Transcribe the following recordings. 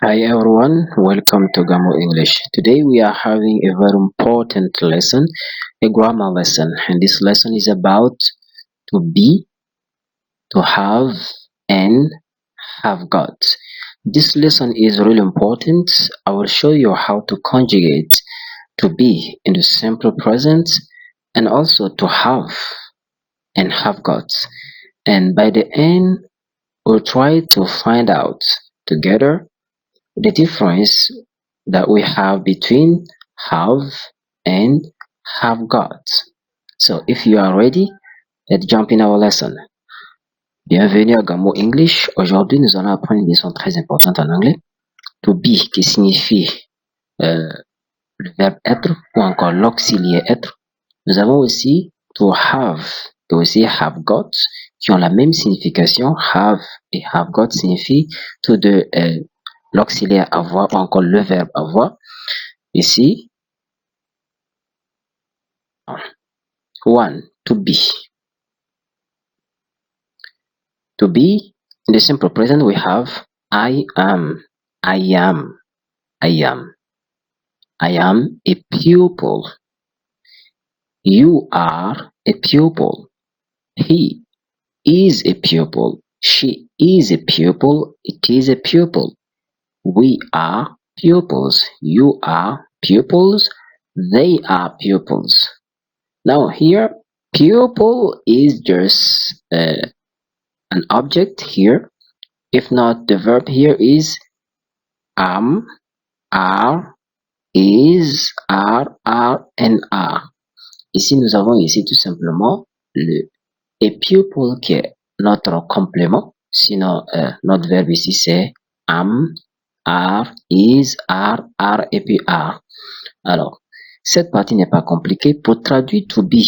Hi everyone, welcome to Gamo English. Today we are having a very important lesson, a grammar lesson, and this lesson is about to be, to have, and have got. This lesson is really important. I will show you how to conjugate to be in the simple present and also to have and have got. And by the end, we'll try to find out together the difference that we have between have and have got. So if you are ready, let's jump in our lesson. Bienvenue à Gamo English. Aujourd'hui, nous allons apprendre une leçon très importante en anglais. To be, qui signifie le verbe être ou encore l'auxiliaire être. Nous avons aussi to have et aussi have got qui ont la même signification. Have et have got signifient tous deux l'auxiliaire avoir ou encore le verbe avoir. Ici, one, to be. To be, in the simple present, we have I am, I am, I am. I am a pupil. You are a pupil. He is a pupil. She is a pupil. It is a pupil. We are pupils. You are pupils. They are pupils. Now here, pupil is just an object here. If not, the verb here is am, are, is, are, and are. Ici, nous avons ici tout simplement le a pupil qui est notre complément. Sinon, notre verbe ici c'est am, are, is, are et puis are. Alors, cette partie n'est pas compliquée. Pour traduire to be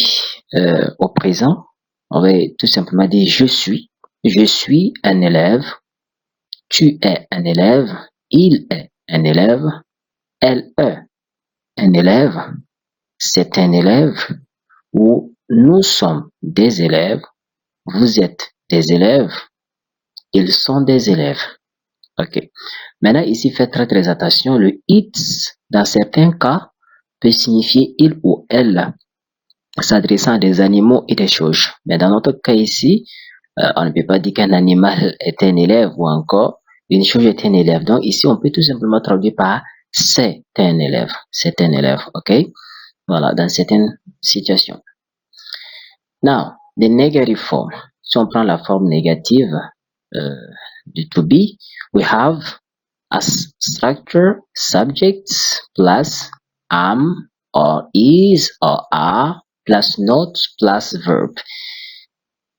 au présent, on va tout simplement dire je suis. Je suis un élève. Tu es un élève. Il est un élève. Elle est un élève. C'est un élève. Ou nous sommes des élèves. Vous êtes des élèves. Ils sont des élèves. Ok. Maintenant, ici, faites très attention. Le it, dans certains cas, peut signifier il ou elle, s'adressant à des animaux et des choses. Mais dans notre cas ici, on ne peut pas dire qu'un animal est un élève ou encore une chose est un élève. Donc ici, on peut tout simplement traduire par c'est un élève. C'est un élève, ok? Voilà, dans certaines situations. Now, the negative form. Si on prend la forme négative du to be, we have as structure subjects plus am or is or are plus not plus verb.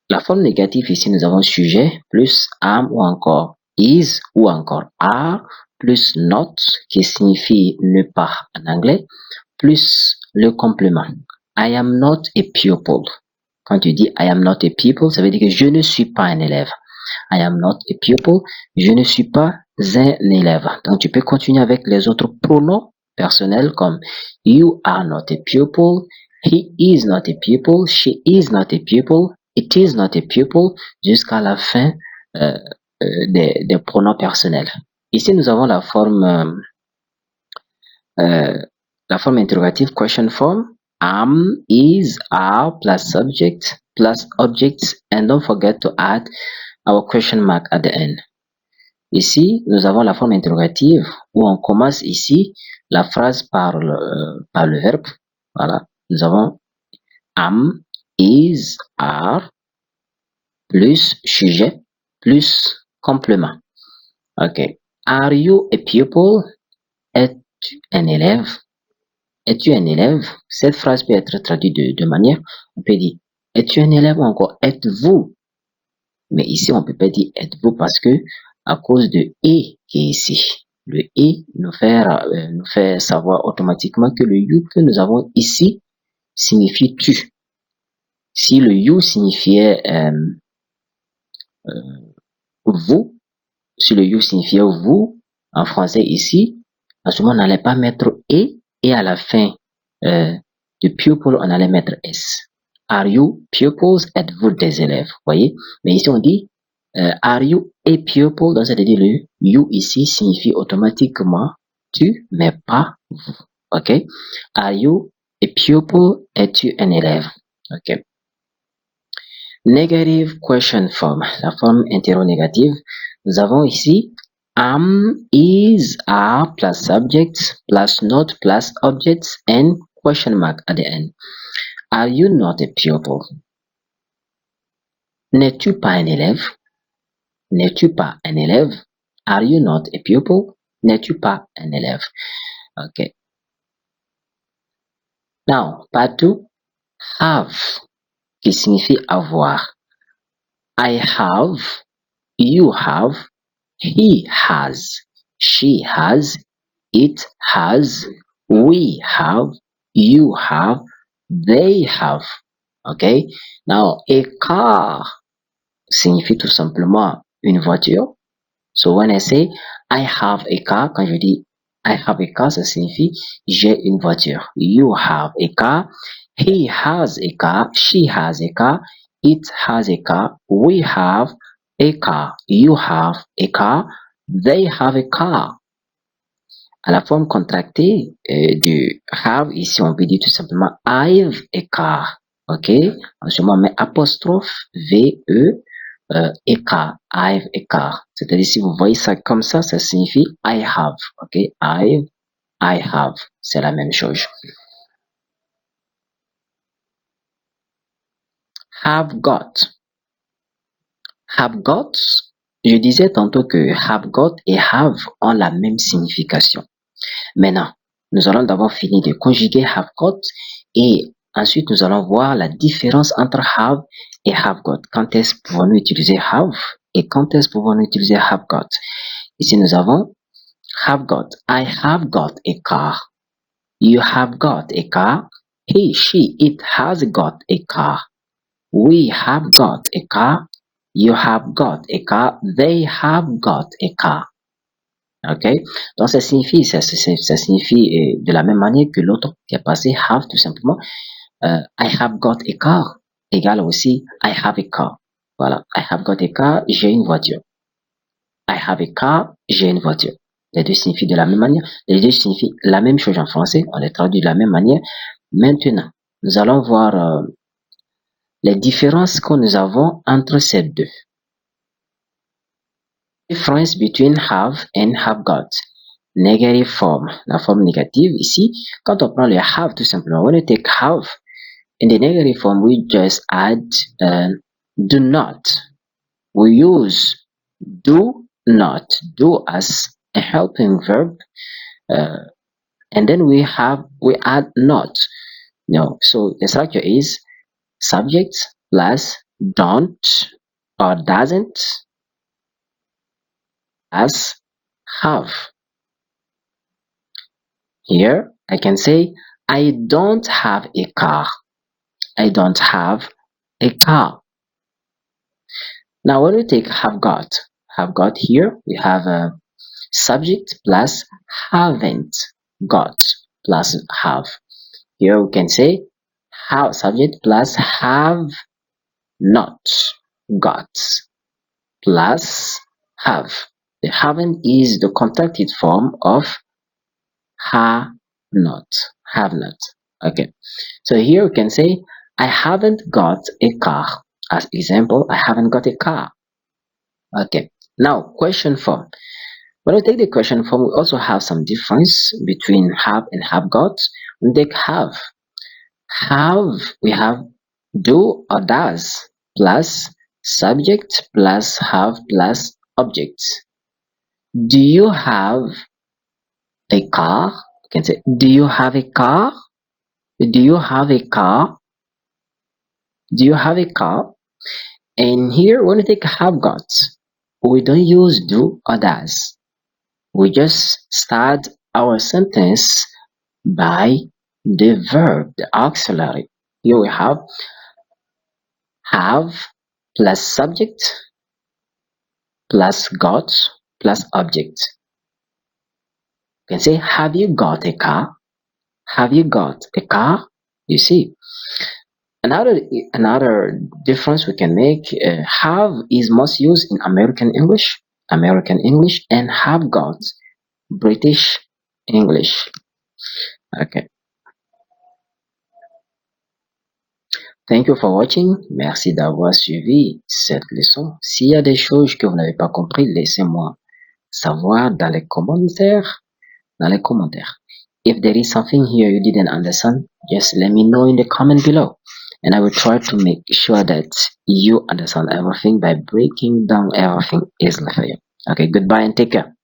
La forme négative ici, nous avons sujet plus am ou encore is ou encore are plus not qui signifie ne pas en anglais plus le complément. I am not a pupil. Quand tu dis I am not a pupil, ça veut dire que je ne suis pas un élève. I am not a pupil. Je ne suis pas un élève. Donc, tu peux continuer avec les autres pronoms personnels comme you are not a pupil, he is not a pupil, she is not a pupil, it is not a pupil, jusqu'à la fin des pronoms personnels. Ici, nous avons la forme interrogative question form. Am, is, are, plus subject, plus objects, and don't forget to add our question mark at the end. Ici, nous avons la forme interrogative où on commence ici la phrase par le verbe. Voilà. Nous avons am, is, are, plus sujet, plus complément. Ok. Are you a pupil? Es-tu un élève? Es-tu un élève? Cette phrase peut être traduite de deux manières. On peut dire es-tu un élève ou encore êtes-vous? Mais ici, on peut pas dire êtes-vous parce que à cause de et qui est ici. Le et nous fait savoir automatiquement que le you que nous avons ici signifie tu. Si le you signifiait vous, si le you signifiait vous en français ici, à ce moment on n'allait pas mettre et à la fin de pupil on allait mettre s. Are you pupils? Êtes-vous des élèves? Voyez? Mais ici on dit Are you a pupil? Donc, c'est-à-dire le you ici signifie automatiquement tu, mais pas vous. OK? Are you a pupil? Es-tu un élève? OK. Negative question form, la forme interrogative. Nous avons ici am, is, are, plus subject, plus not, plus objects, and question mark at the end. Are you not a pupil? N'es-tu pas un élève? N'es-tu pas un élève? Are you not a pupil? N'es-tu pas un élève? OK. Now, part 2, have, qui signifie avoir. I have, you have, he has, she has, it has, we have, you have, they have. OK? Now, a car signifie tout simplement une voiture. So when I say I have a car, quand je dis I have a car, ça signifie j'ai une voiture. You have a car. He has a car. She has a car. It has a car. We have a car. You have a car. They have a car. À la forme contractée du have, ici on peut dire tout simplement I've a car. OK? Ensuite on met apostrophe V-E a car, I've a car. C'est-à-dire si vous voyez ça comme ça signifie I have. OK? I have. C'est la même chose. Have got. Have got. Je disais tantôt que have got et have ont la même signification. Maintenant, nous allons d'abord finir de conjuguer have got et ensuite nous allons voir la différence entre have et have got. Quand est-ce pouvons-nous utiliser have et quand est-ce pouvons-nous utiliser have got? Ici nous avons have got. I have got a car. You have got a car. He, she, it has got a car. We have got a car. You have got a car. They have got a car. OK? Donc, ça signifie de la même manière que l'autre qui est passé have tout simplement. I have got a car égale aussi I have a car. Voilà. I have got a car, j'ai une voiture. I have a car, j'ai une voiture. Les deux signifient de la même manière. Les deux signifient la même chose en français. On les traduit de la même manière. Maintenant, nous allons voir les différences que nous avons entre ces deux. Difference between have and have got. Negative form, la forme négative ici. Quand on prend le have tout simplement, when we take have, in the negative form, we just add do not. We use do not, do as a helping verb, and then we add not. No, so the structure is subject plus don't or doesn't as have. Here I can say I don't have a car. I don't have a car. Now when we take have got here we have a subject plus haven't got plus have. Here we can say have subject plus have not got plus have. The haven't is the contracted form of have not. Okay. So here we can say I haven't got a car. As example, I haven't got a car. Okay. Now question form. When we take the question form, we also have some difference between have and have got. When we take have, we have do or does plus subject plus have plus object. Do you have a car? You can say, do you have a car? Do you have a car? Do you have a car? And here, when we take have got, we don't use do or does. We just start our sentence by the verb, the auxiliary. Here we have plus subject plus got plus object. You can say, have you got a car? Have you got a car? You see. Another difference we can make, have is most used in American English, and have got British English. Okay. Thank you for watching. Merci d'avoir suivi cette leçon. S'il y a des choses que vous n'avez pas compris, laissez-moi savoir dans les commentaires. If there is something here you didn't understand, just let me know in the comment below. And I will try to make sure that you understand everything by breaking down everything easily for you. Okay, goodbye and take care.